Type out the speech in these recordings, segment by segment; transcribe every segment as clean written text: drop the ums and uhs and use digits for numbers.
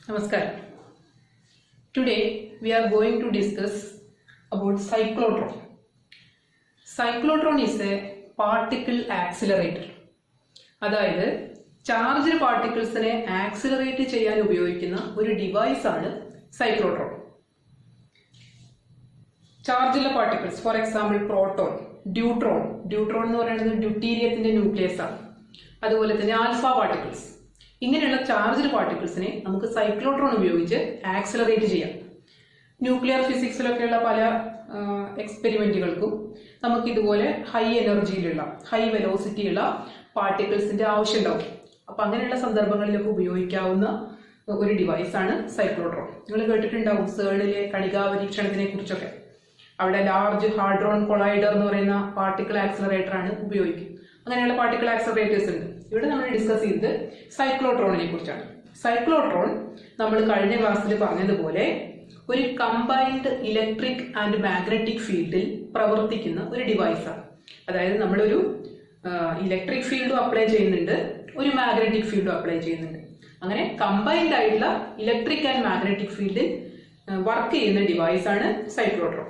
Namaskar. Today we are going to discuss about cyclotron. Cyclotron is a particle accelerator. അതായത് charged പാർട്ടിക്കിൾസിനെ accelerate ചെയ്യാൻ ഉപയോഗിക്കുന്ന ഒരു device ആണ് cyclotron. ചാർജുള്ള particles, for example proton, deuteron എന്ന് പറയുന്നത് ഡ്യൂട്ടീരിയത്തിന്റെ ന്യൂക്ലിയസ് ആണ്. അതുപോലെ തന്നെ ആൽഫ പാർട്ടിക്കിൾസ്, ഇങ്ങനെയുള്ള ചാർജ്ഡ് പാർട്ടിക്കിൾസിനെ നമുക്ക് സൈക്ലോട്രോൺ ഉപയോഗിച്ച് ആക്സിലറേറ്റ് ചെയ്യാം. ന്യൂക്ലിയർ ഫിസിക്സിലൊക്കെയുള്ള പല എക്സ്പെരിമെന്റുകൾക്കും നമുക്ക് ഇതുപോലെ ഹൈ എനർജിയിലുള്ള ഹൈ വെലോസിറ്റിയുള്ള പാർട്ടിക്കിൾസിന്റെ ആവശ്യം ഉണ്ടാവും. അപ്പൊ അങ്ങനെയുള്ള സന്ദർഭങ്ങളിലൊക്കെ ഉപയോഗിക്കാവുന്ന ഒരു ഡിവൈസ് ആണ് സൈക്ലോട്രോൺ. നിങ്ങൾ കേട്ടിട്ടുണ്ടാവും സേണിലെ കണികാ പരീക്ഷണത്തിനെ കുറിച്ചൊക്കെ. അവിടെ ലാർജ് ഹാഡ്രോൺ കൊളൈഡർ എന്ന് പറയുന്ന പാർട്ടിക്കിൾ ആക്സിലറേറ്റർ ആണ് ഉപയോഗിക്കുക. അങ്ങനെയുള്ള പാർട്ടിക്കിൾ ആക്സിലറേറ്റേഴ്സ് ഉണ്ട്. ഇവിടെ നമ്മൾ ഡിസ്കസ് ചെയ്തത് സൈക്ലോട്രോണിനെ കുറിച്ചാണ്. സൈക്ലോട്രോൺ നമ്മൾ കഴിഞ്ഞ ക്ലാസ്സിൽ പറഞ്ഞതുപോലെ ഒരു കമ്പൈൻഡ് ഇലക്ട്രിക് ആൻഡ് മാഗ്നറ്റിക് ഫീൽഡിൽ പ്രവർത്തിക്കുന്ന ഒരു ഡിവൈസാണ്. അതായത് നമ്മളൊരു ഇലക്ട്രിക് ഫീൽഡും അപ്ലൈ ചെയ്യുന്നുണ്ട്, ഒരു മാഗ്നറ്റിക് ഫീൽഡും അപ്ലൈ ചെയ്യുന്നുണ്ട്. അങ്ങനെ കമ്പൈൻഡ് ആയിട്ടുള്ള ഇലക്ട്രിക് ആൻഡ് മാഗ്നറ്റിക് ഫീൽഡിൽ വർക്ക് ചെയ്യുന്ന ഡിവൈസ് ആണ് സൈക്ലോട്രോൺ.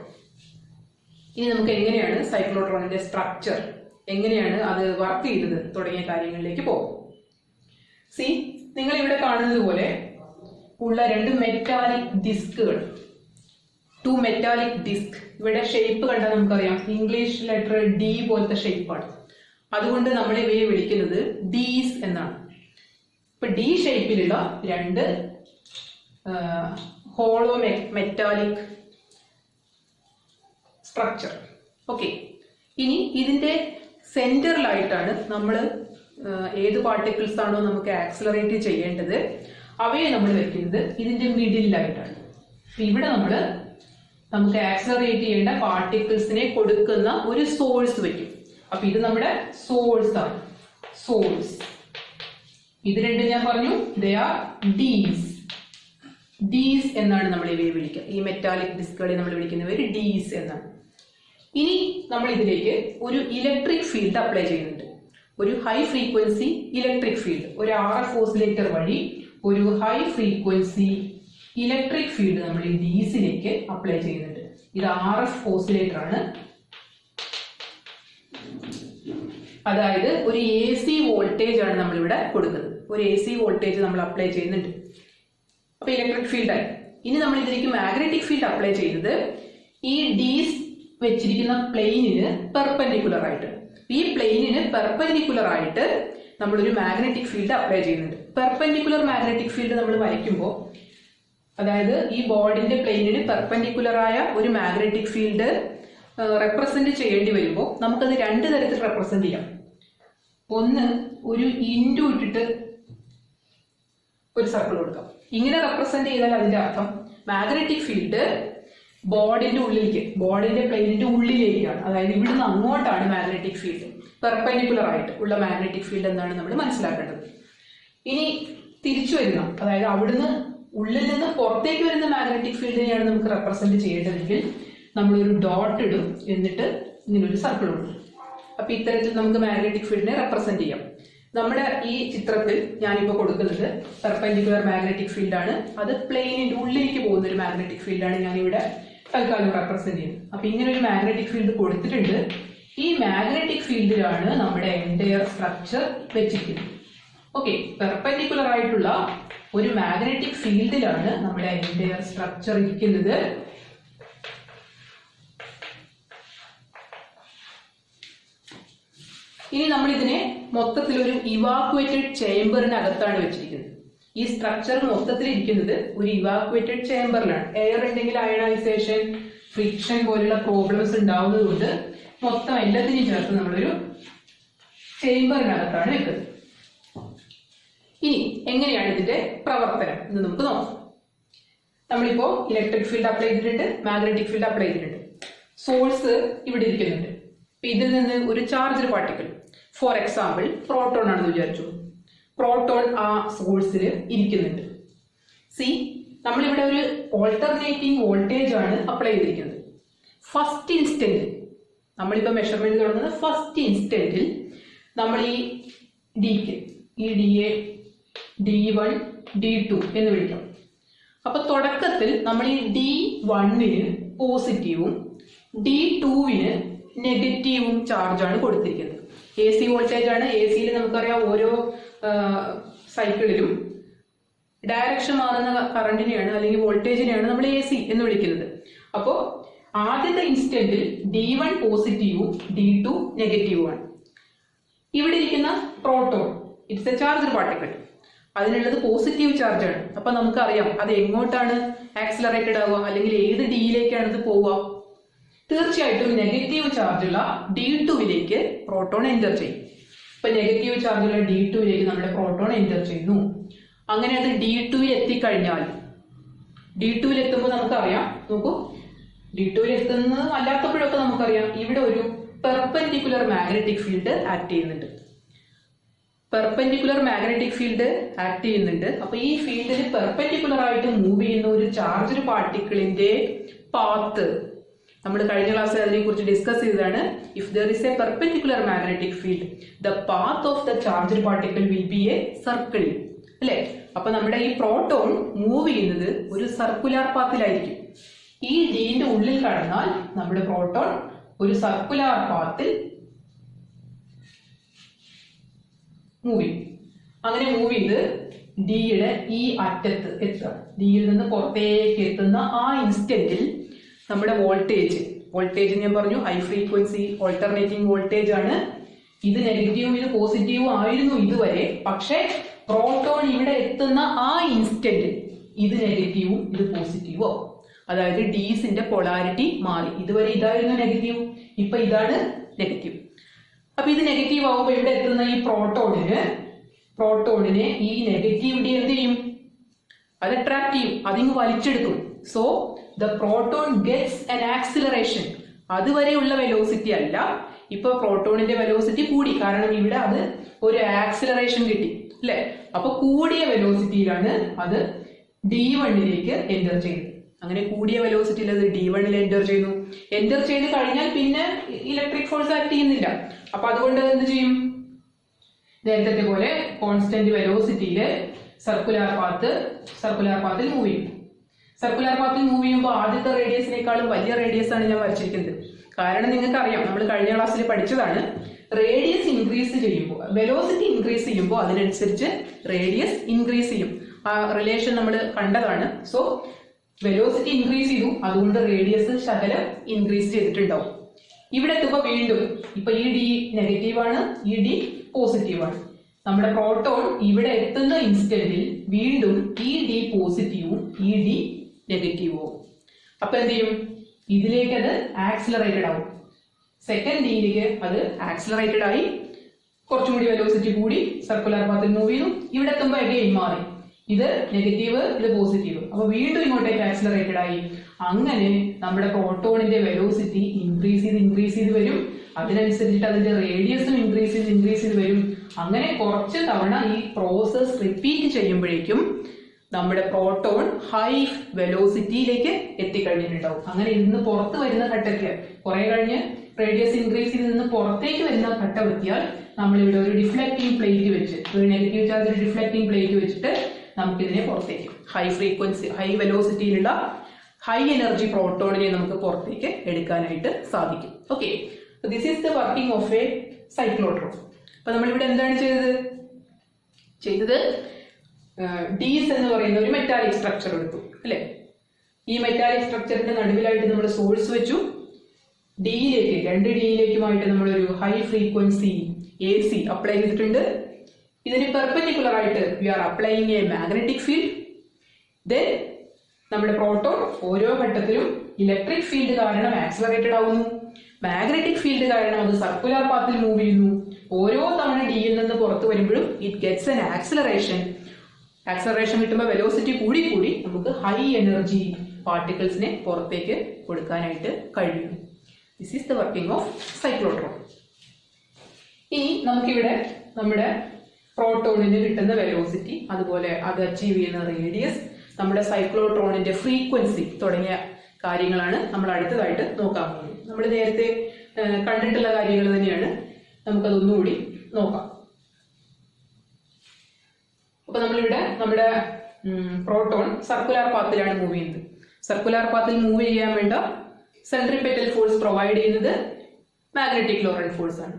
ഇനി നമുക്ക് എങ്ങനെയാണ് സൈക്ലോട്രോണിന്റെ സ്ട്രക്ചർ, എങ്ങനെയാണ് അത് വർക്ക് ചെയ്തത് തുടങ്ങിയ കാര്യങ്ങളിലേക്ക് പോകും. സി, നിങ്ങൾ ഇവിടെ കാണുന്നത് പോലെ ഉള്ള രണ്ട് മെറ്റാലിക് ഡിസ്കുകൾ, 2 മെറ്റാലിക് ഡിസ്ക്. ഇവിടെ ഷേപ്പ് കണ്ടാൽ നമുക്കറിയാം, ഇംഗ്ലീഷ് ലെറ്റർ ഡി പോലത്തെ ഷേപ്പാണ്. അതുകൊണ്ട് നമ്മൾ ഇവയെ വിളിക്കുന്നത് ഡീസ് എന്നാണ്. ഇപ്പൊ ഡി ഷേപ്പിലുള്ള രണ്ട് ഹോളോ മെറ്റാലിക് സ്ട്രക്ചർ. ഓക്കെ, ഇനി ഇതിന്റെ സെന്ററിലായിട്ടാണ് നമ്മൾ ഏത് പാർട്ടിക്കിൾസ് ആണോ നമുക്ക് ആക്സിലറേറ്റ് ചെയ്യേണ്ടത് അവയെ നമ്മൾ വെക്കുന്നത് ഇതിന്റെ മിഡിലായിട്ടാണ്. ഇവിടെ നമുക്ക് ആക്സിലറേറ്റ് ചെയ്യേണ്ട പാർട്ടിക്കിൾസിനെ കൊടുക്കുന്ന ഒരു സോഴ്സ് വെക്കും. അപ്പൊ ഇത് നമ്മുടെ സോഴ്സ് ആണ്. സോഴ്സ് ഇത് രണ്ടും ഞാൻ പറഞ്ഞു, ദേ ആർ ഡീസ് എന്നാണ് നമ്മൾ ഇവയെ വിളിക്കുക. ഈ മെറ്റാലിക് ഡിസ്കുകളെ നമ്മൾ വിളിക്കുന്നവര് ഡീസ് എന്നാണ്. ഇനി നമ്മൾ ഇതിലേക്ക് ഒരു ഇലക്ട്രിക് ഫീൽഡ് അപ്ലൈ ചെയ്യുന്നുണ്ട്. ഒരു ഹൈ ഫ്രീക്വൻസി ഇലക്ട്രിക് ഫീൽഡ്, ഒരു RF ഓസിലേറ്റർ വഴി ഒരു ഹൈ ഫ്രീക്വൻസി ഇലക്ട്രിക് ഫീൽഡ് നമ്മൾ ഈ ഡീസിലേക്ക് അപ്ലൈ ചെയ്യുന്നുണ്ട്. ഇത് RF ഓസിലേറ്റർ ആണ്. അതായത് ഒരു AC വോൾട്ടേജ് ആണ് നമ്മൾ ഇവിടെ കൊടുക്കുന്നത്. ഒരു AC വോൾട്ടേജ് നമ്മൾ അപ്ലൈ ചെയ്യുന്നുണ്ട്. അപ്പൊ ഇലക്ട്രിക് ഫീൽഡായി. ഇനി നമ്മൾ ഇതിലേക്ക് മാഗ്നറ്റിക് ഫീൽഡ് അപ്ലൈ ചെയ്തത് ഈ ഡീസ് വെച്ചിരിക്കുന്ന പ്ലെയിനിന് പെർപെൻഡിക്കുലർ ആയിട്ട്. ഈ പ്ലെയിനിന് പെർപെൻഡിക്കുലർ ആയിട്ട് നമ്മളൊരു മാഗ്നറ്റിക് ഫീൽഡ് അപ്ലൈ ചെയ്യുന്നുണ്ട്. പെർപെൻഡിക്കുലർ മാഗ്നറ്റിക് ഫീൽഡ് നമ്മൾ വരയ്ക്കുമ്പോൾ, അതായത് ഈ ബോർഡിന്റെ പ്ലെയിനിന് പെർപെൻഡിക്കുലർ ആയ ഒരു മാഗ്നറ്റിക് ഫീൽഡ് റെപ്രസെന്റ് ചെയ്യേണ്ടി വരുമ്പോൾ നമുക്കത് രണ്ട് തരത്തിൽ റെപ്രസെന്റ് ചെയ്യാം. ഒന്ന്, ഒരു ഇൻറ്റു ഇട്ടിട്ട് ഒരു സർക്കിൾ കൊടുക്കാം. ഇങ്ങനെ റെപ്രസെന്റ് ചെയ്താൽ അതിന്റെ അർത്ഥം മാഗ്നറ്റിക് ഫീൽഡ് ബോർഡിന്റെ ഉള്ളിലേക്ക്, ബോർഡിന്റെ പ്ലെയിനിന്റെ ഉള്ളിലേക്കാണ്. അതായത് ഇവിടുന്ന് അങ്ങോട്ടാണ് മാഗ്നറ്റിക് ഫീൽഡ്. പെർപെൻഡിക്കുലർ ആയിട്ട് ഉള്ള മാഗ്നറ്റിക് ഫീൽഡ് എന്താണ് നമ്മൾ മനസ്സിലാക്കേണ്ടത്. ഇനി തിരിച്ചു വരുന്ന, അതായത് അവിടുന്ന് ഉള്ളിൽ നിന്ന് പുറത്തേക്ക് വരുന്ന മാഗ്നറ്റിക് ഫീൽഡിനെയാണ് നമുക്ക് റെപ്രസെന്റ് ചെയ്യേണ്ടതെങ്കിൽ നമ്മളൊരു ഡോട്ട് ഇടും, എന്നിട്ട് ഇങ്ങനൊരു സർക്കിൾ ഇടും. അപ്പൊ ഇത്തരത്തിൽ നമുക്ക് മാഗ്നറ്റിക് ഫീൽഡിനെ റെപ്രസെന്റ് ചെയ്യാം. നമ്മുടെ ഈ ചിത്രത്തിൽ ഞാനിപ്പോൾ കൊടുക്കുന്നത് പെർപെൻഡിക്കുലർ മാഗ്നറ്റിക് ഫീൽഡ് ആണ്. അത് പ്ലെയിനിന്റെ ഉള്ളിലേക്ക് പോകുന്ന ഒരു മാഗ്നറ്റിക് ഫീൽഡാണ് ഞാനിവിടെ തൽക്കാലം റെപ്രസെന്റ് ചെയ്യുന്നത്. അപ്പൊ ഇങ്ങനെ ഒരു മാഗ്നറ്റിക് ഫീൽഡ് കൊടുത്തിട്ടുണ്ട്. ഈ മാഗ്നറ്റിക് ഫീൽഡിലാണ് നമ്മുടെ എൻറ്റയർ സ്ട്രക്ചർ വെച്ചിരിക്കുന്നത്. ഓക്കെ, പെർപെൻഡിക്കുലർ ആയിട്ടുള്ള ഒരു മാഗ്നറ്റിക് ഫീൽഡിലാണ് നമ്മുടെ എൻറ്റയർ സ്ട്രക്ചർ ഇരിക്കുന്നത്. ഇനി നമ്മൾ ഇതിനെ മൊത്തത്തിൽ ഒരു ഇവാക്വേറ്റഡ് ചേംബറിനകത്താണ് വെച്ചിരിക്കുന്നത്. ഈ സ്ട്രക്ചർ മൊത്തത്തിൽ ഇരിക്കുന്നത് ഒരു ഇവാക്വേറ്റഡ് ചേംബറിലാണ്. എയർ ഉണ്ടെങ്കിൽ അയണൈസേഷൻ, ഫ്രിക്ഷൻ പോലുള്ള പ്രോബ്ലംസ് ഉണ്ടാവുന്നത് കൊണ്ട് മൊത്തം എല്ലാത്തിനെയും ചേർത്ത് നമ്മളൊരു ചേംബറിനകത്താണ് വെക്കുന്നത്. ഇനി എങ്ങനെയാണ് ഇതിന്റെ പ്രവർത്തനം എന്ന് നമുക്ക് നോക്കാം. നമ്മളിപ്പോ ഇലക്ട്രിക് ഫീൽഡ് അപ്ലൈ ചെയ്തിട്ടുണ്ട്, മാഗ്നറ്റിക് ഫീൽഡ് അപ്ലൈ ചെയ്തിട്ടുണ്ട്. സോഴ്സ് ഇവിടെ ഇരിക്കുന്നുണ്ട്. ഇതിൽ നിന്ന് ഒരു charged particle, for example proton ആണെന്ന് വിചാരിച്ചു. പ്രോട്ടോൺ ആ സോഴ്സിൽ ഇരിക്കുന്നുണ്ട്. സി, നമ്മളിവിടെ ഒരു ഓൾട്ടർനേറ്റിംഗ് വോൾട്ടേജ് ആണ് അപ്ലൈ ചെയ്തിരിക്കുന്നത്. ഫസ്റ്റ് ഇൻസ്റ്റന്റ്, നമ്മളിപ്പോ മെഷർമെന്റ് തുടങ്ങുന്നത് ഫസ്റ്റ് ഇൻസ്റ്റന്റിൽ നമ്മൾ ഈ ഡിക്ക്, ഈ ഡിയെ D1 D2 എന്ന് വിളിക്കാം. അപ്പൊ തുടക്കത്തിൽ നമ്മൾ ഈ D1 പോസിറ്റീവും D2 നെഗറ്റീവും ചാർജാണ് കൊടുത്തിരിക്കുന്നത്. AC വോൾട്ടേജ് ആണ്. AC നമുക്കറിയാം ഓരോ സൈക്കിളിലും ഡയറക്ഷൻ മാറുന്ന കറണ്ടിനെയാണ് അല്ലെങ്കിൽ വോൾട്ടേജിനെയാണ് നമ്മൾ AC എന്ന് വിളിക്കുന്നത്. അപ്പോൾ ആദ്യത്തെ ഇൻസ്റ്റന്റിൽ D1 പോസിറ്റീവും D2 നെഗറ്റീവുമാണ്. ഇവിടെ ഇരിക്കുന്ന proton, it's a charge particle, അതിനുള്ളത് പോസിറ്റീവ് ചാർജ് ആണ്. അപ്പൊ നമുക്കറിയാം അത് എങ്ങോട്ടാണ് ആക്സിലറേറ്റഡ് ആവുക, അല്ലെങ്കിൽ ഏത് ഡിയിലേക്കാണ് ഇത് പോവുക? തീർച്ചയായിട്ടും നെഗറ്റീവ് ചാർജുള്ള D2 പ്രോട്ടോൺ എൻ്റർ ചെയ്യും. ഇപ്പൊ നെഗറ്റീവ് ചാർജുള്ള D2 നമ്മുടെ പ്രോട്ടോൺ എൻ്റർ ചെയ്യുന്നു. അങ്ങനെ അത് D2 എത്തിക്കഴിഞ്ഞാൽ, D2 എത്തുമ്പോൾ നമുക്കറിയാം, നോക്കൂ, D2 എത്തുന്നത് അല്ലാത്തപ്പോഴൊക്കെ നമുക്കറിയാം ഇവിടെ ഒരു പെർപെൻഡിക്കുലർ മാഗ്നറ്റിക് ഫീൽഡ് ആക്ട് ചെയ്യുന്നുണ്ട്. പെർപെൻഡിക്കുലർ മാഗ്നറ്റിക് ഫീൽഡ് ആക്ട് ചെയ്യുന്നുണ്ട്. അപ്പൊ ഈ ഫീൽഡിൽ പെർപെൻഡിക്കുലർ ആയിട്ട് മൂവ് ചെയ്യുന്ന ഒരു ചാർജ്ഡ് പാർട്ടിക്കിളിന്റെ പാത്ത് നമ്മൾ കഴിഞ്ഞ ക്ലാസ്സിൽ അതിനെ കുറിച്ച് ഡിസ്കസ് ചെയ്തതാണ്. If there is A perpendicular magnetic field, the path of the charged particle will be A circle, അല്ലെ? അപ്പൊ നമ്മുടെ ഈ പ്രോട്ടോൺ മൂവ് ചെയ്യുന്നത് ഒരു സർക്കുലാർ പാത്തിലായിരിക്കും. ഈ ഡിന്റെ ഉള്ളിൽ കടന്നാൽ നമ്മുടെ പ്രോട്ടോൺ ഒരു സർക്കുലാർ പാത്തിൽ മൂവ് ചെയ്യും. അങ്ങനെ മൂവ് ചെയ്ത് ഡിയുടെ ഈ അറ്റത്ത് എത്തുക. ഡിയിൽ നിന്ന് പുറത്തേക്ക് എത്തുന്ന ആ ഇൻസ്റ്റന്റിൽ നമ്മുടെ വോൾട്ടേജ് ഞാൻ പറഞ്ഞു ഹൈ ഫ്രീക്വൻസി ഓൾട്ടർനേറ്റിംഗ് വോൾട്ടേജ് ആണ്. ഇത് നെഗറ്റീവും ഇത് പോസിറ്റീവും ആയിരുന്നു ഇതുവരെ. പക്ഷെ പ്രോട്ടോൺ ഇവിടെ എത്തുന്ന ആ ഇൻസ്റ്റന്റിൽ ഇത് നെഗറ്റീവും ഇത് പോസിറ്റീവോ, അതായത് ഡീസിന്റെ പൊളാരിറ്റി മാറി. ഇതുവരെ ഇതായിരുന്നു നെഗറ്റീവ്, ഇപ്പൊ ഇതാണ് നെഗറ്റീവ്. അപ്പൊ ഇത് നെഗറ്റീവ് ആവുമ്പോൾ ഇവിടെ എത്തുന്ന ഈ പ്രോട്ടോണിനെ ഈ നെഗറ്റീവ് ഡി എന്ത് ചെയ്യും? അത് അട്രാക്ട് ചെയ്യും, അതിങ്ങ് വലിച്ചെടുക്കും. So the proton gets an acceleration. അതുവരെയുള്ള വെലോസിറ്റി അല്ല, ഇപ്പൊ പ്രോട്ടോണിന്റെ വെലോസിറ്റി കൂടി, കാരണം ഇവിടെ അത് ഒരു ആക്സിലറേഷൻ കിട്ടി, അല്ലെ? അപ്പൊ കൂടിയ വെലോസിറ്റിയിലാണ് അത് D1 എൻ്റർ ചെയ്യുന്നത്. അങ്ങനെ കൂടിയ വെലോസിറ്റിയിൽ അത് D1 എൻ്റർ ചെയ്യുന്നു. എൻ്റർ ചെയ്ത് കഴിഞ്ഞാൽ പിന്നെ ഇലക്ട്രിക് ഫോഴ്സ് ആക്ട് ചെയ്യുന്നില്ല. അപ്പൊ അതുകൊണ്ട് എന്ത് ചെയ്യും? നേരത്തെ പോലെ കോൺസ്റ്റന്റ് വെലോസിറ്റിയില് സർക്കുലാർ പാത്തിൽ മൂവ് ചെയ്യും. സർക്കുലാർ പാത്തിൽ മൂവ് ചെയ്യുമ്പോൾ ആദ്യത്തെ റേഡിയസിനേക്കാളും വലിയ റേഡിയസ് ആണ് ഞാൻ വരച്ചിരിക്കുന്നത്. കാരണം നിങ്ങൾക്ക് അറിയാം, നമ്മൾ കഴിഞ്ഞ ക്ലാസ്സിൽ പഠിച്ചതാണ്, റേഡിയസ് ഇൻക്രീസ് ചെയ്യുമ്പോൾ, വെലോസിറ്റി ഇൻക്രീസ് ചെയ്യുമ്പോൾ അതിനനുസരിച്ച് റേഡിയസ് ഇൻക്രീസ് ചെയ്യും. ആ റിലേഷൻ നമ്മൾ കണ്ടതാണ്. സോ വെലോസിറ്റി ഇൻക്രീസ് ചെയ്തു, അതുകൊണ്ട് റേഡിയസ് ശകലം ഇൻക്രീസ് ചെയ്തിട്ടുണ്ടാവും. ഇവിടെ എത്തുമ്പോൾ വീണ്ടും ഇപ്പൊ ഈ ഡി നെഗറ്റീവ് ആണ്, ഈ ഡി പോസിറ്റീവ് ആണ്. നമ്മുടെ പ്രോട്ടോൺ ഇവിടെ എത്തുന്ന ഇൻസ്റ്റന്റിൽ വീണ്ടും ഈ ഡി പോസിറ്റീവും ഈ ഡി നെഗറ്റീവും. അപ്പൊ എന്ത് ചെയ്യും? ഇതിലേക്ക് അത് ആക്സിലറേറ്റഡ് ആവും. സെക്കൻഡ് ഡിയിലേക്ക് അത് ആക്സിലറേറ്റഡ് ആയി, കുറച്ചും കൂടി വെലോസിറ്റി കൂടി സർക്കുലർ പാത്തിൽ മൂവ് ചെയ്തു. ഇവിടെ എത്തുമ്പോൾ അഗെയിൻ മാറി, ഇത് നെഗറ്റീവ് ഇത് പോസിറ്റീവ്. അപ്പൊ വീണ്ടും ഇങ്ങോട്ടേക്ക് ആക്സിലറേറ്റഡ് ആയി. അങ്ങനെ നമ്മുടെ പ്രോട്ടോണിന്റെ വെലോസിറ്റി ഇൻക്രീസ് ചെയ്ത് വരും. അതിനനുസരിച്ചിട്ട് അതിന്റെ റേഡിയസും ഇൻക്രീസ് ചെയ്ത് വരും. അങ്ങനെ കുറച്ച് തവണ ഈ പ്രോസസ് റിപ്പീറ്റ് ചെയ്യുമ്പോഴേക്കും നമ്മുടെ പ്രോട്ടോൺ ഹൈ വെലോസിറ്റിയിലേക്ക് എത്തിക്കഴിഞ്ഞിട്ടുണ്ടാവും. അങ്ങനെ ഇന്ന് പുറത്ത് വരുന്ന ഘട്ടത്തിൽ കുറെ കഴിഞ്ഞ് റേഡിയസ് ഇൻക്രീസ് ചെയ്ത് നിന്ന് പുറത്തേക്ക് വരുന്ന ഘട്ടം എത്തിയാൽ നമ്മളിവിടെ ഒരു ഡിഫ്ലക്റ്റിംഗ് പ്ലേറ്റ് വെച്ച്, ഒരു നെഗറ്റീവ് ചാർജ് ഡിഫ്ലക്റ്റിംഗ് പ്ലേറ്റ് വെച്ചിട്ട് നമുക്കിതിനെ പുറത്തേക്ക് ഹൈ ഫ്രീക്വൻസി ഹൈ വെലോസിറ്റിയിലുള്ള ഹൈ എനർജി പ്രോട്ടോണിനെ നമുക്ക് പുറത്തേക്ക് എടുക്കാനായിട്ട് സാധിക്കും. Okay, this is the working of a cyclotron. അപ്പൊ നമ്മളിവിടെ എന്താണ് ചെയ്തത്? ഡീസ് എന്ന് പറയുന്ന ഒരു മെറ്റാലിക് സ്ട്രക്ചർ എടുത്തു, അല്ലെ? ഈ മെറ്റാലിക് സ്ട്രക്ചറിന്റെ നടുവിലായിട്ട് നമ്മൾ സോഴ്സ് വെച്ചു. ഡിയിലേക്ക്, രണ്ട് ഡിയിലേക്കുമായിട്ട് നമ്മളൊരു ഹൈ ഫ്രീക്വൻസി AC അപ്ലൈ ചെയ്തിട്ടുണ്ട്. ഇതിന് പെർപെൻഡിക്കുലർ ആയിട്ട് we are applying a magnetic field. Then നമ്മുടെ പ്രോട്ടോൺ ഓരോ ഘട്ടത്തിലും ഇലക്ട്രിക് ഫീൽഡ് കാരണം ആക്സിലറേറ്റഡ് ആവുന്നു. മാഗ്നറ്റിക് ഫീൽഡ് കാരണം അത് സർക്കുലർ പാത്തിൽ മൂവ് ചെയ്യുന്നു. ഓരോ തവണ ഡിയിൽ നിന്ന് പുറത്തു വരുമ്പോഴും it gets an acceleration. Acceleration കിട്ടുമ്പോൾ വെലോസിറ്റി കൂടി നമുക്ക് ഹൈ എനർജി പാർട്ടിക്കിൾസിനെ പുറത്തേക്ക് കൊടുക്കാനായിട്ട് കഴിയും. This is the working of cyclotron. ഇനി നമുക്കിവിടെ നമ്മുടെ പ്രോട്ടോണിന് കിട്ടുന്ന വെലോസിറ്റി, അതുപോലെ അത് അച്ചീവ് ചെയ്യുന്ന റേഡിയസ്, നമ്മുടെ സൈക്ലോട്രോണിന്റെ ഫ്രീക്വൻസി തുടങ്ങിയ കാര്യങ്ങളാണ് നമ്മൾ അടുത്തതായിട്ട് നോക്കാൻ പോകുന്നത്. നമ്മൾ നേരത്തെ കണ്ടിട്ടുള്ള കാര്യങ്ങൾ തന്നെയാണ്, നമുക്കതൊന്നുകൂടി നോക്കാം. അപ്പൊ നമ്മളിവിടെ നമ്മുടെ പ്രോട്ടോൺ സർക്കുലർ പാത്തിലാണ് മൂവ് ചെയ്യുന്നത്. സർക്കുലർ പാത്തിൽ മൂവ് ചെയ്യാൻ വേണ്ട സെൻട്രിപെറ്റൽ ഫോഴ്സ് പ്രൊവൈഡ് ചെയ്യുന്നത് മാഗ്നറ്റിക് ലോറന്റ് ഫോഴ്സ് ആണ്.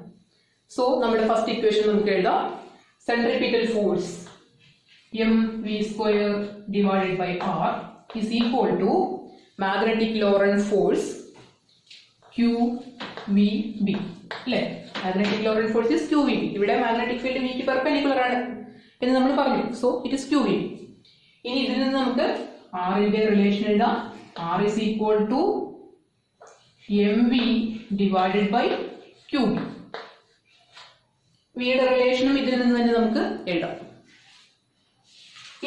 സോ നമ്മുടെ ഫസ്റ്റ് ഇക്വേഷൻ നമുക്ക് എഴുതാം. Centripetal force mv² divided by r is equal to magnetic Lorentz force QVB. അല്ലേ? Magnetic Lorentz force is QVB. ഇവിടെ മാഗ്നറ്റിക് ഫീൽഡ് V ക്ക് പെർപെൻഡിക്കുലർ ആണ് എന്ന് നമ്മൾ പറഞ്ഞു. So it is QVB. ഇനി ഇതിൽ നിന്ന് നമുക്ക് R ന്റെ റിലേഷൻ എഴുതാം. R is equal to mv divided by QB. V യുടെ റിലേഷനും ഇതിൽ നിന്ന് തന്നെ നമുക്ക് എഴുതാം.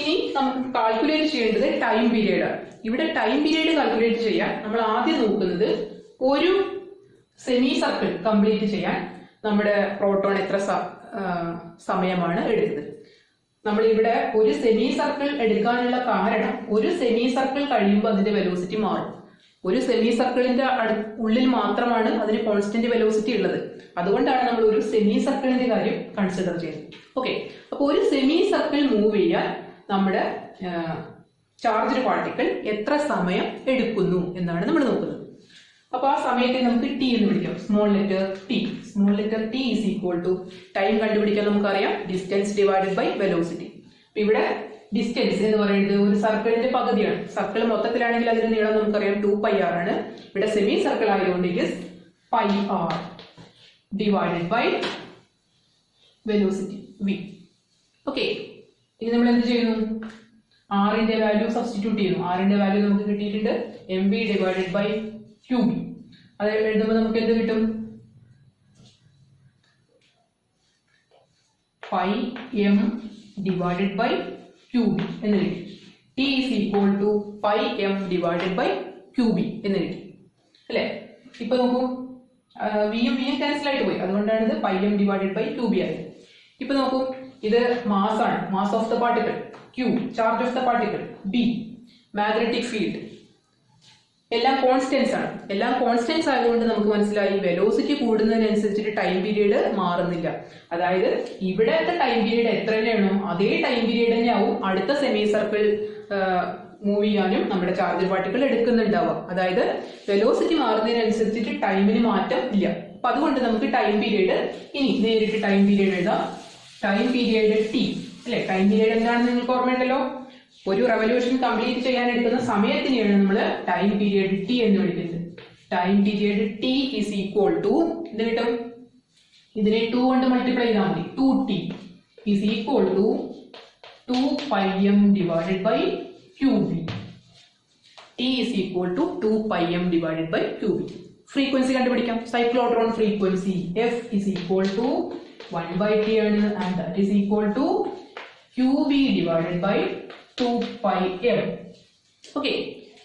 ഇനി നമുക്ക് കാൽക്കുലേറ്റ് ചെയ്യേണ്ടത് ടൈം പീരീഡ് ആണ്. ഇവിടെ ടൈം പീരീഡ് കാൽക്കുലേറ്റ് ചെയ്യാൻ നമ്മൾ ആദ്യം നോക്കുന്നത് ഒരു സെമി സർക്കിൾ കംപ്ലീറ്റ് ചെയ്യാൻ നമ്മുടെ പ്രോട്ടോൺ എത്ര സമയമാണ് എടുത്തത്. നമ്മൾ ഇവിടെ ഒരു സെമി സർക്കിൾ എടുക്കാനുള്ള കാരണം ഒരു സെമി സർക്കിൾ കഴിയുമ്പോൾ അതിന്റെ വെലോസിറ്റി മാറും. ഒരു സെമി സർക്കിളിന്റെ ഉള്ളിൽ മാത്രമാണ് അതിന് കോൺസ്റ്റന്റ് വെലോസിറ്റി ഉള്ളത്. അതുകൊണ്ടാണ് നമ്മൾ ഒരു സെമി സർക്കിളിന്റെ കാര്യം കൺസിഡർ ചെയ്യുന്നത്. ഓക്കെ, അപ്പൊ ഒരു സെമി സർക്കിൾ മൂവ് ചെയ്യാൻ നമ്മുടെ ചാർജ്ഡ് പാർട്ടിക്കിൾ എത്ര സമയം എടുക്കുന്നു എന്നാണ് നമ്മൾ നോക്കുന്നത്. അപ്പൊ ആ സമയത്തെ നമുക്ക് ടി എന്ന് വിളിക്കാം. Small letter T. Small letter T is equal to time കണ്ടുപിടിക്കാൻ നമുക്കറിയാം ഡിസ്റ്റൻസ് ഡിവൈഡഡ് ബൈ വെലോസിറ്റി. അപ്പൊ ഇവിടെ ഡിസ്റ്റൻസ് എന്ന് പറയുന്നത് ഒരു സർക്കിളിന്റെ പകുതിയാണ്. സർക്കിൾ മൊത്തത്തിലാണെങ്കിൽ അതിന്റെ നീളം നമുക്കറിയാം 2πr ആണ്. ഇവിടെ സെമി സർക്കിൾ ആയതുകൊണ്ട് it is πr divided by velocity v. Okay, ഇനി നമ്മൾ എന്ത് ചെയ്യുന്നു? ആറിന്റെ വാല്യൂ സബ്സ്റ്റിറ്റ്യൂട്ട് ചെയ്യുന്നു. ആറിന്റെ വാല്യൂ നമുക്ക് കിട്ടിയിട്ടുണ്ട് mv ഡിവൈഡഡ് ബൈ QB. അത് എഴുതുമ്പോൾ നമുക്ക് എന്ത് കിട്ടും? πm ഡിവൈഡഡ് ബൈ QB എന്ന് കിട്ടി. T is equal to πm divided by QB എന്ന് കിട്ടി അല്ലെ? ഇപ്പൊ നോക്കൂ, വിയും ക്യാൻസൽ ആയിട്ട് പോയി. അതുകൊണ്ടാണ് ഇത് πm ഡിവൈഡഡ് ബൈ QB ആയത്. ഇപ്പൊ നോക്കൂ, ഇത് മാസ് ആണ്. Mass of the particle Q, charge of the particle B, magnetic field എല്ലാം കോൺസ്റ്റൻസ് ആണ്. എല്ലാം കോൺസ്റ്റൻസ് ആയതുകൊണ്ട് നമുക്ക് മനസ്സിലായി വെലോസിറ്റി കൂടുന്നതിനനുസരിച്ചിട്ട് ടൈം പീരീഡ് മാറുന്നില്ല. അതായത് ഇവിടത്തെ ടൈം പീരീഡ് എത്ര തന്നെയാണോ അതേ ടൈം പീരീഡ് തന്നെ ആവും അടുത്ത സെമി സർക്കിൾ മൂവ് ചെയ്യാനും നമ്മുടെ ചാർജ് പാർട്ടിക്കിൾ എടുക്കുന്നുണ്ടാവുക. അതായത് വെലോസിറ്റി മാറുന്നതിനനുസരിച്ചിട്ട് ടൈമിന് മാറ്റം ഇല്ല. അപ്പൊ അതുകൊണ്ട് നമുക്ക് ടൈം പീരീഡ് ഇനി നേരിട്ട് ടൈം പീരീഡ് എഴുതാം. ടൈം പീരീഡ് ടി അല്ലെ? ടൈം പീരീഡ് എന്താണെന്ന് നിങ്ങൾക്ക് ഓർമ്മയുണ്ടല്ലോ. ഒരു റെവല്യൂഷൻ കംപ്ലീറ്റ് ചെയ്യാൻ എടുക്കുന്ന സമയത്തിനെയാണ് നമ്മൾ ടൈം പീരീഡ് ടി എന്ന് വിളിക്കുന്നത്. Time period T is equal to എന്ത് കിട്ടും? ഇതിനെ 2 കൊണ്ട് മൾട്ടിപ്ലൈ ചെയ്താൽ മതി. 2t is equal to 2πm divided by QB. T is equal to 2πm divided by QB. Frequency കണ്ടുപിടിക്കാം. Cyclotron frequency F is equal to 1/t ആണ്. And that is equal to QB divided by 2πm. Okay,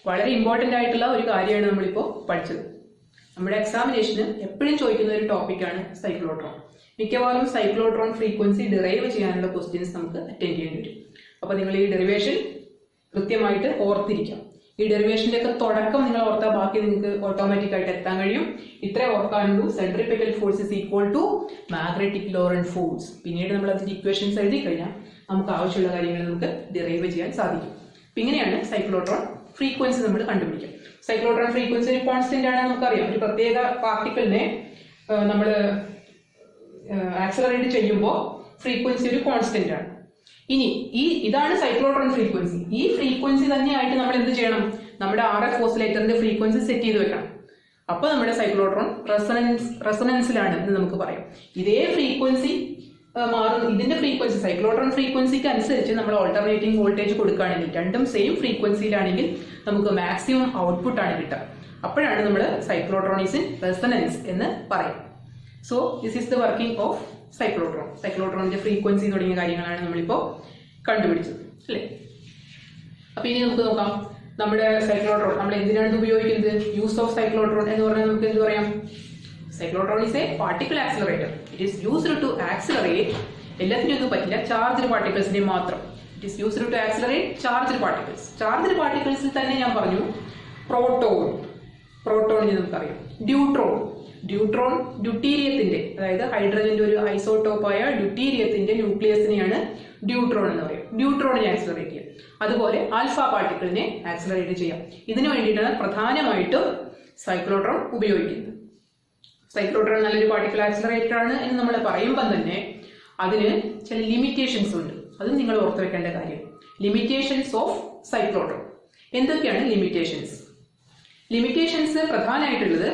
വളരെ important ആയിട്ടുള്ള ഒരു കാര്യമാണ് നമ്മളിപ്പോ പഠിച്ചത്. നമ്മുടെ എക്സാമിനേഷന് എപ്പോഴും ചോദിക്കുന്ന ഒരു ടോപ്പിക്കാണ് സൈക്ലോട്രോൺ. മിക്കവാറും സൈക്ലോട്രോൺ ഫ്രീക്വൻസി ഡിറൈവ് ചെയ്യാനുള്ള ക്വസ്റ്റ്യൻസ് നമുക്ക് അറ്റൻഡ് ചെയ്യേണ്ടി വരും. അപ്പൊ നിങ്ങൾ ഈ ഡെറിവേഷൻ കൃത്യമായിട്ട് ഓർത്തിരിക്കാം. ഈ ഡെറിവേഷന്റെ ഒക്കെ തുടക്കം നിങ്ങൾ ഓർത്താൽ ബാക്കി നിങ്ങൾക്ക് ഓട്ടോമാറ്റിക് ആയിട്ട് എത്താൻ കഴിയും. ഇത്രേ ഓർക്കാനുള്ളൂ. Centripetal force is equal to magnetic Lorentz force. പിന്നീട് നമ്മൾ അതിന്റെ ഇക്വേഷൻസ് എഴുതി കഴിഞ്ഞാൽ നമുക്ക് ആവശ്യമുള്ള കാര്യങ്ങൾ നമുക്ക് ഡിറൈവ് ചെയ്യാൻ സാധിക്കും. അപ്പൊ ഇങ്ങനെയാണ് സൈക്ലോട്രോൺ ഫ്രീക്വൻസി നമ്മൾ കണ്ടുപിടിക്കുക. സൈക്ലോട്രോൺ ഫ്രീക്വൻസി ഒരു കോൺസ്റ്റന്റ് ആണ് നമുക്കറിയാം. ഒരു പ്രത്യേക പാർട്ടിക്കിളിനെ നമ്മൾ ആക്സലറേറ്റ് ചെയ്യുമ്പോൾ ഫ്രീക്വൻസി ഒരു കോൺസ്റ്റന്റ് ആണ്. ഇനി ഇതാണ് സൈക്ലോട്രോൺ ഫ്രീക്വൻസി. ഈ ഫ്രീക്വൻസി തന്നെയായിട്ട് നമ്മൾ എന്ത് ചെയ്യണം? നമ്മുടെ RF ഓസിലേറ്ററിന്റെ ഫ്രീക്വൻസി സെറ്റ് ചെയ്ത് വെക്കണം. അപ്പൊ നമ്മുടെ സൈക്ലോട്രോൺ റെസൊണൻസിലാണ് എന്ന് നമുക്ക് പറയാം. ഇതേ ഫ്രീക്വൻസി മാറുന്നു. ഇതിന്റെ ഫ്രീക്വൻസി സൈക്ലോട്രോൺ ഫ്രീക്വൻസിക്ക് അനുസരിച്ച് നമ്മൾ ഓൾട്ടർനേറ്റിംഗ് വോൾട്ടേജ് കൊടുക്കുകയാണെങ്കിൽ രണ്ടും സെയിം ഫ്രീക്വൻസിയിലാണെങ്കിൽ നമുക്ക് മാക്സിമം ഔട്ട്പുട്ട് ആണ് കിട്ടുക. അപ്പോഴാണ് നമ്മൾ സൈക്ലോട്രോൺ ഈസ് ഇൻ റെസൊണൻസ് എന്ന് പറയും. So this is the working of cyclotron. സൈക്ലോട്രോണിന്റെ ഫ്രീക്വൻസി തുടങ്ങിയ കാര്യങ്ങളാണ് നമ്മളിപ്പോ കണ്ടുപിടിച്ചത് അല്ലേ? അപ്പൊ ഇനി നമുക്ക് നോക്കാം നമ്മുടെ സൈക്ലോട്രോൺ നമ്മൾ എന്തിനാണ് ഉപയോഗിക്കുന്നത്. യൂസ് ഓഫ് സൈക്ലോട്രോൺ എന്ന് പറഞ്ഞാൽ നമുക്ക് എന്ത് പറയാം? Cyclotron is a particle accelerator. It is used to accelerate എല്ലാത്തിനും ഒന്നും പറ്റില്ല, ചാർജ്ഡ് പാർട്ടിക്കിൾസിനെ മാത്രം. It is used to accelerate charged particles. Charged പാർട്ടിക്കിൾസിൽ തന്നെ ഞാൻ പറഞ്ഞു പ്രോട്ടോണിന് നമുക്കറിയാം. ഡ്യൂട്രോൺ ഡ്യൂട്ടീരിയത്തിന്റെ, അതായത് ഹൈഡ്രജന്റെ ഒരു ഐസോട്ടോപ്പായ ഡ്യൂട്ടീരിയത്തിന്റെ ന്യൂക്ലിയസിനെയാണ് ഡ്യൂട്രോൺ എന്ന് പറയുക. ഡ്യൂട്രോണിനെ ആക്സിലറേറ്റ് ചെയ്യുക. അതുപോലെ ആൽഫ പാർട്ടിക്കിളിനെ ആക്സിലറേറ്റ് ചെയ്യാം. ഇതിനു വേണ്ടിയിട്ടാണ് പ്രധാനമായിട്ടും സൈക്ലോട്രോൺ ഉപയോഗിക്കുന്നത്. സൈക്ലോട്രോൺ നല്ലൊരു പാർട്ടിക്കിൾ ആക്സിലറേറ്റർ ആണ് എന്ന് നമ്മൾ പറയുമ്പോൾ തന്നെ അതിന് ചില ലിമിറ്റേഷൻസ് ഉണ്ട്. അതും നിങ്ങൾ ഓർത്തു വെക്കേണ്ട കാര്യം. Limitations of cyclotron. എന്തൊക്കെയാണ് ലിമിറ്റേഷൻസ്? ലിമിറ്റേഷൻസ് പ്രധാനമായിട്ടുള്ളത്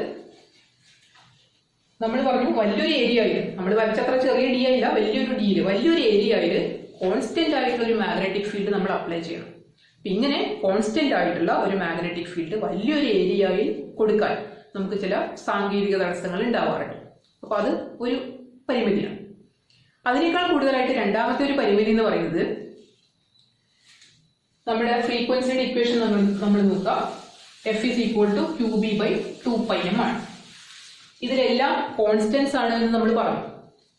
നമ്മൾ പറഞ്ഞു വലിയൊരു ഏരിയയിൽ, നമ്മൾ വരച്ചത്ര ചെറിയ ഡി ആയില്ല, വലിയൊരു ഡിയിൽ വലിയൊരു ഏരിയയിൽ കോൺസ്റ്റന്റ് ആയിട്ടുള്ള ഒരു മാഗ്നറ്റിക് ഫീൽഡ് നമ്മൾ അപ്ലൈ ചെയ്യണം. ഇങ്ങനെ കോൺസ്റ്റന്റ് ആയിട്ടുള്ള ഒരു മാഗ്നറ്റിക് ഫീൽഡ് വലിയൊരു ഏരിയയിൽ കൊടുക്കാൻ നമുക്ക് ചില സാങ്കേതിക തടസ്സങ്ങൾ ഉണ്ടാവാറുണ്ട്. അപ്പൊ അത് ഒരു പരിമിതിയാണ്. അതിനേക്കാൾ കൂടുതലായിട്ട് രണ്ടാമത്തെ ഒരു പരിമിതി എന്ന് പറയുന്നത് നമ്മുടെ ഫ്രീക്വൻസിയുടെ ഇക്വേഷൻ നമ്മൾ നോക്കാം. F is equal to QB by 2πm ആണ്. ഇതിലെല്ലാം കോൺസ്റ്റൻസ് ആണ് എന്ന് നമ്മൾ പറഞ്ഞു.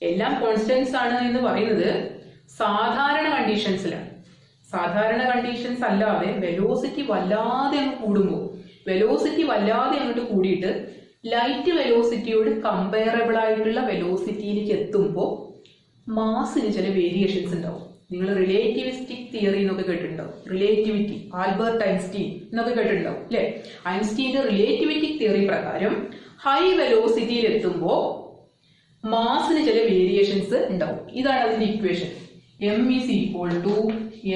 എല്ലാം കോൺസ്റ്റൻസ് ആണ് എന്ന് പറയുന്നത് സാധാരണ കണ്ടീഷൻസിലാണ്. സാധാരണ കണ്ടീഷൻസ് അല്ലാതെ വെലോസിറ്റി വല്ലാതെ അങ്ങ് കൂടുമ്പോൾ, വെലോസിറ്റി വല്ലാതെ അങ്ങോട്ട് കൂടിയിട്ട് ലൈറ്റ് വെലോസിറ്റിയോട് കമ്പയറബിൾ ആയിട്ടുള്ള വെലോസിറ്റിയിലേക്ക് എത്തുമ്പോൾ മാസിന് ചില വേരിയേഷൻസ് ഉണ്ടാവും. നിങ്ങൾ റിലേറ്റിവിസ്റ്റിക് തിയറി എന്നൊക്കെ കേട്ടിട്ടുണ്ടാവും. റിലേറ്റിവിറ്റി, ആൽബർട്ട് ഐൻസ്റ്റീൻ എന്നൊക്കെ കേട്ടിട്ടുണ്ടാവും അല്ലെ? ഐൻസ്റ്റീന്റെ റിലേറ്റിവിറ്റി തിയറി പ്രകാരം ഹൈ വെലോസിറ്റിയിൽ എത്തുമ്പോൾ മാസിന് ചില വേരിയേഷൻസ് ഉണ്ടാവും. ഇതാണ് അതിന്റെ equation. m is equal to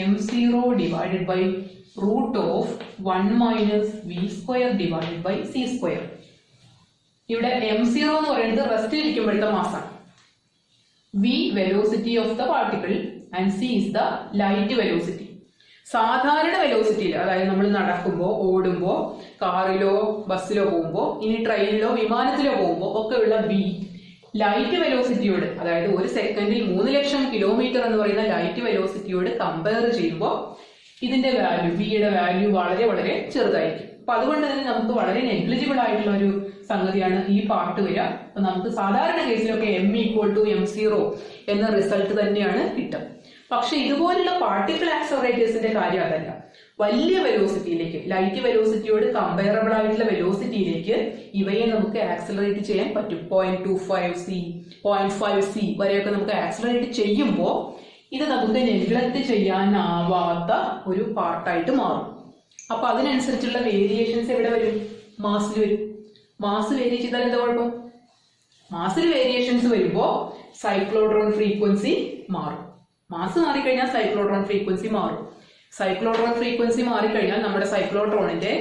m0 divided by root of 1 minus v square divided by c square. ഇവിടെ m0 എന്ന് പറയുന്നത് റെസ്റ്റിൽ ഇരിക്കുമ്പോഴത്തെ മാസാണ്. v velocity of the particle and c is the light velocity. സാധാരണ വെലോസിറ്റിയിൽ, അതായത് നമ്മൾ നടക്കുമ്പോൾ, ഓടുമ്പോൾ, കാറിലോ ബസ്സിലോ പോകുമ്പോൾ, ഇനി ട്രെയിനിലോ വിമാനത്തിലോ പോകുമ്പോൾ ഒക്കെ ഉള്ള v ലൈറ്റ് വെലോസിറ്റിയോട്, അതായത് ഒരു സെക്കൻഡിൽ 3 ലക്ഷം കിലോമീറ്റർ എന്ന് പറയുന്ന ലൈറ്റ് വെലോസിറ്റിയോട് കമ്പയർ ചെയ്യുമ്പോൾ ഇതിന്റെ വാല്യൂ, വിയുടെ വാല്യൂ വളരെ വളരെ ചെറുതായിരിക്കും. അപ്പൊ അതുകൊണ്ട് തന്നെ നമുക്ക് വളരെ നെഗ്ലിജിബിൾ ആയിട്ടുള്ള ഒരു സംഗതിയാണ് ഈ പാർട്ട് വരിക. അപ്പൊ നമുക്ക് സാധാരണ കേസിലൊക്കെ m=m0 എന്ന റിസൾട്ട് തന്നെയാണ് കിട്ടുക. പക്ഷെ ഇതുപോലുള്ള പാർട്ടിക്കിൾ ആക്സലറേറ്റേഴ്സിന്റെ കാര്യം അതല്ല. വലിയ വെലോസിറ്റിയിലേക്ക്, ലൈറ്റ് വെലോസിറ്റിയോട് കമ്പയറബിൾ ആയിട്ടുള്ള വെലോസിറ്റിയിലേക്ക് ഇവയെ നമുക്ക് ആക്സലറേറ്റ് ചെയ്യാൻ പറ്റും. 0.25c 0.5c വരെയൊക്കെ നമുക്ക് ആക്സലറേറ്റ് ചെയ്യുമ്പോൾ ഇത് നമുക്ക് നെഗ്ലക്ട് ചെയ്യാനാവാത്ത ഒരു പാർട്ടായിട്ട് മാറും. അപ്പൊ അതിനനുസരിച്ചുള്ള വേരിയേഷൻസ് എവിടെ വരും? മാസിൽ വരും. മാസ് വേരി ചെയ്താൽ എന്താ കുഴപ്പം? മാസിൽ വേരിയേഷൻസ് വരുമ്പോൾ സൈക്ലോട്രോൺ ഫ്രീക്വൻസി മാറും. മാസ് മാറിക്കഴിഞ്ഞാൽ സൈക്ലോട്രോൺ ഫ്രീക്വൻസി മാറും. സൈക്ലോട്രോൺ ഫ്രീക്വൻസി മാറിക്കഴിഞ്ഞാൽ നമ്മുടെ സൈക്ലോട്രോണിന്റെ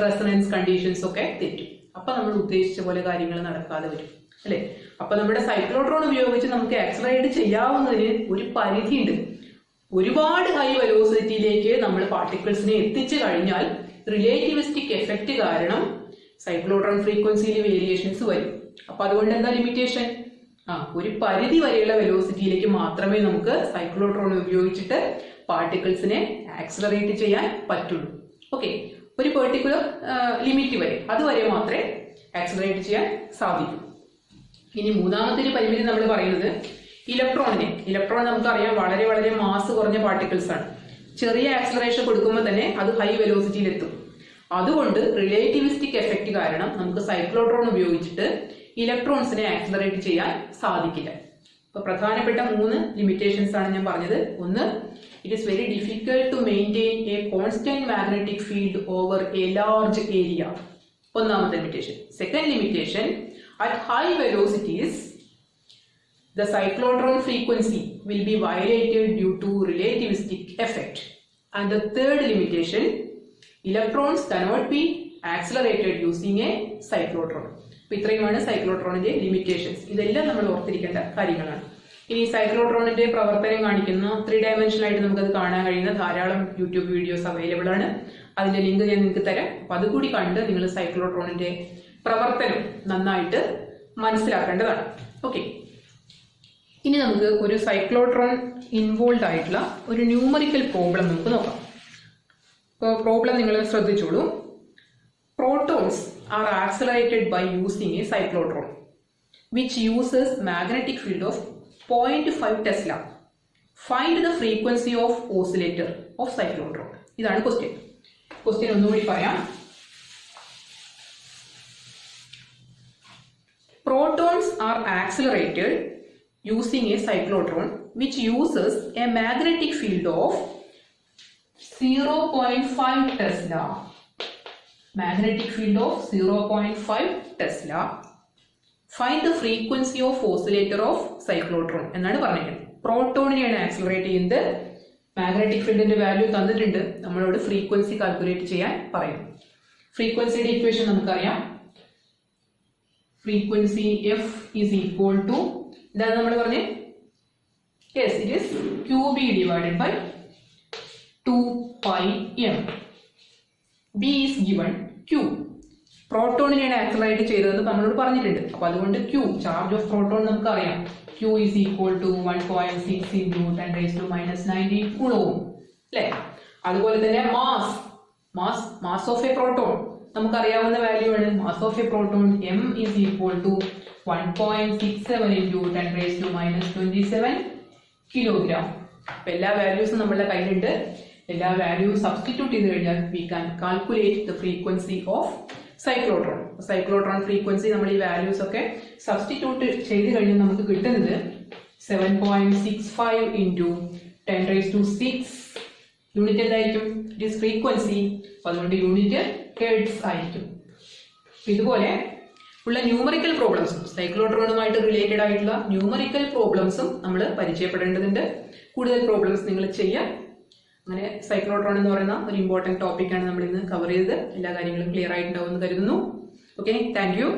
റെസൊണൻസ് കണ്ടീഷൻസ് ഒക്കെ തെറ്റും. അപ്പൊ നമ്മൾ ഉദ്ദേശിച്ച പോലെ കാര്യങ്ങൾ നടക്കാതെ വരും അല്ലെ? അപ്പൊ നമ്മുടെ സൈക്ലോട്രോൺ ഉപയോഗിച്ച് നമുക്ക് ആക്സലറേറ്റ് ചെയ്യാവുന്നതിന് ഒരു പരിധിയുണ്ട്. ഒരുപാട് ഹൈ വെലോസിറ്റിയിലേക്ക് നമ്മൾ പാർട്ടിക്കിൾസിനെ എത്തിച്ചു കഴിഞ്ഞാൽ റിലേറ്റിവിസ്റ്റിക് എഫക്റ്റ് കാരണം സൈക്ലോട്രോൺ ഫ്രീക്വൻസിയിൽ വേരിയേഷൻസ് വരും. അപ്പൊ അതുകൊണ്ട് എന്താ ലിമിറ്റേഷൻ? ഒരു പരിധി വരെയുള്ള വെലോസിറ്റിയിലേക്ക് മാത്രമേ നമുക്ക് സൈക്ലോട്രോൺ ഉപയോഗിച്ചിട്ട് പാർട്ടിക്കിൾസിനെ ആക്സലറേറ്റ് ചെയ്യാൻ പറ്റുള്ളൂ. ഓക്കെ, ഒരു പെർട്ടിക്കുലർ ലിമിറ്റ് വരെ, അതുവരെ മാത്രമേ ആക്സലറേറ്റ് ചെയ്യാൻ സാധിക്കൂ. ഇനി മൂന്നാമത്തെ ഒരു പരിമിതി നമ്മൾ പറയുന്നത് ഇലക്ട്രോണിനെ. ഇലക്ട്രോൺ നമുക്കറിയാം വളരെ വളരെ മാസ് കുറഞ്ഞ പാർട്ടിക്കിൾസ് ആണ്. ചെറിയ ആക്സലറേഷൻ കൊടുക്കുമ്പോൾ തന്നെ അത് ഹൈ വെലോസിറ്റിയിൽ എത്തും. അതുകൊണ്ട് റിലേറ്റിവിസ്റ്റിക് എഫക്റ്റ് കാരണം നമുക്ക് സൈക്ലോട്രോൺ ഉപയോഗിച്ചിട്ട് ഇലക്ട്രോൺസിനെ ആക്സലറേറ്റ് ചെയ്യാൻ സാധിക്കില്ല. അപ്പൊ പ്രധാനപ്പെട്ട 3 ലിമിറ്റേഷൻസ് ആണ് ഞാൻ പറഞ്ഞത്. ഒന്ന്, it is very difficult to maintain a constant magnetic field over a large area. ഒന്നാമത്തെ limitation. Second limitation, at high velocities the cyclotron frequency will be violated due to relativistic effect. And the third limitation, electrons cannot be accelerated using a cyclotron. അപ്പോൾ ഇത്രയുമാണ് സൈക്ലോട്രോണിന്റെ limitations. ഇതെല്ലാം നമ്മൾ ഓർത്തിരിക്കേണ്ട കാര്യങ്ങളാണ്. ഇനി സൈക്ലോട്രോണിന്റെ പ്രവർത്തനം കാണിക്കുന്ന 3 ഡയമെൻഷനായിട്ട് നമുക്കത് കാണാൻ കഴിയുന്ന ധാരാളം യൂട്യൂബ് വീഡിയോസ് അവൈലബിൾ ആണ്. അതിന്റെ ലിങ്ക് ഞാൻ നിങ്ങൾക്ക് തരാം. അപ്പൊ അതുകൂടി കണ്ട് നിങ്ങൾ സൈക്ലോട്രോണിന്റെ പ്രവർത്തനം നന്നായിട്ട് മനസ്സിലാക്കേണ്ടതാണ്. ഓക്കെ, ഇനി നമുക്ക് ഒരു സൈക്ലോട്രോൺ ഇൻവോൾവ് ആയിട്ടുള്ള ഒരു ന്യൂമറിക്കൽ പ്രോബ്ലം നമുക്ക് നോക്കാം. അപ്പോൾ പ്രോബ്ലം നിങ്ങൾ ശ്രദ്ധിച്ചോളൂ. Protons are accelerated by using a cyclotron which uses magnetic field of 0.5 tesla. Find the frequency of oscillator of cyclotron. ഇതാണ് ക്വസ്റ്റ്യൻ. ക്വസ്റ്റ്യൻ ഒന്നുകൂടി പറയാം. Protons are accelerated using a cyclotron which uses a magnetic field of 0.5 Tesla. Magnetic field of 0.5 Tesla. Find the frequency of oscillator of cyclotron എന്നാണ് പറഞ്ഞിരിക്കുന്നത്. പ്രോട്ടോണിനെയാണ് accelerate ചെയ്യുന്നത്. Magnetic ഫീൽഡിന്റെ value തന്നിട്ടുണ്ട്. നമ്മളോട് ഫ്രീക്വൻസി കാൽക്കുലേറ്റ് ചെയ്യാൻ പറയും. ഫ്രീക്വൻസിയുടെ ഇക്വേഷൻ നമുക്കറിയാം. Frequency F is equal to എന്താണ് നമ്മൾ പറഞ്ഞത്? Yes, it is QB divided by 2πm. B is given Q. പ്രോട്ടോണിനെയാണ് ആക്സിലറേറ്റ് ചെയ്തതെന്ന് നമ്മളോട് പറഞ്ഞിട്ടുണ്ട്. അപ്പൊ അതുകൊണ്ട് Q, ചാർജ് ഓഫ് പ്രോട്ടോൺ നമുക്ക് അറിയാം. Q is equal to 1.6 into 10⁻⁻⁹ coulomb അല്ലേ? അതുപോലെ തന്നെ മാസ് ഓഫ് എ പ്രോട്ടോൺ നമുക്കറിയാവുന്ന വാല്യൂ ആണ്. Mass of a proton M is equal to 1.67 into 10⁻⁻27 kilogram. അപ്പൊ എല്ലാ വാല്യൂസും നമ്മളുടെ കയ്യിലുണ്ട്. എല്ലാ വാല്യൂസ് സബ്സ്റ്റിറ്റ്യൂട്ട് ചെയ്ത് കഴിഞ്ഞാൽ we can calculate the frequency of cyclotron. Cyclotron frequency നമ്മൾ ഈ വാല്യൂസ് ഒക്കെ സബ്സ്റ്റിറ്റ്യൂട്ട് ചെയ്ത് കഴിഞ്ഞാൽ നമുക്ക് കിട്ടുന്നത് 7.65 into 10⁻⁶. യൂണിറ്റ് എന്തായിരിക്കും? It is frequency. അതുകൊണ്ട് യൂണിറ്റ് ഹെർട്സ് ആയിരിക്കും. ഇതുപോലെ ഉള്ള ന്യൂമറിക്കൽ പ്രോബ്ലംസും സൈക്ലോട്രോണുമായിട്ട് റിലേറ്റഡ് ആയിട്ടുള്ള ന്യൂമറിക്കൽ പ്രോബ്ലംസും നമ്മൾ പരിചയപ്പെടേണ്ടതുണ്ട്. കൂടുതൽ പ്രോബ്ലംസ് നിങ്ങൾ ചെയ്യാം. അങ്ങനെ സൈക്ലോട്രോൺ എന്ന് പറയുന്ന ഒരു ഇമ്പോർട്ടൻറ്റ് ടോപ്പിക്കാണ് നമ്മൾ ഇന്ന് കവർ ചെയ്തത്. എല്ലാ കാര്യങ്ങളും ക്ലിയർ ആയിട്ടുണ്ടാവുമെന്ന് കരുതുന്നു. Okay, thank you.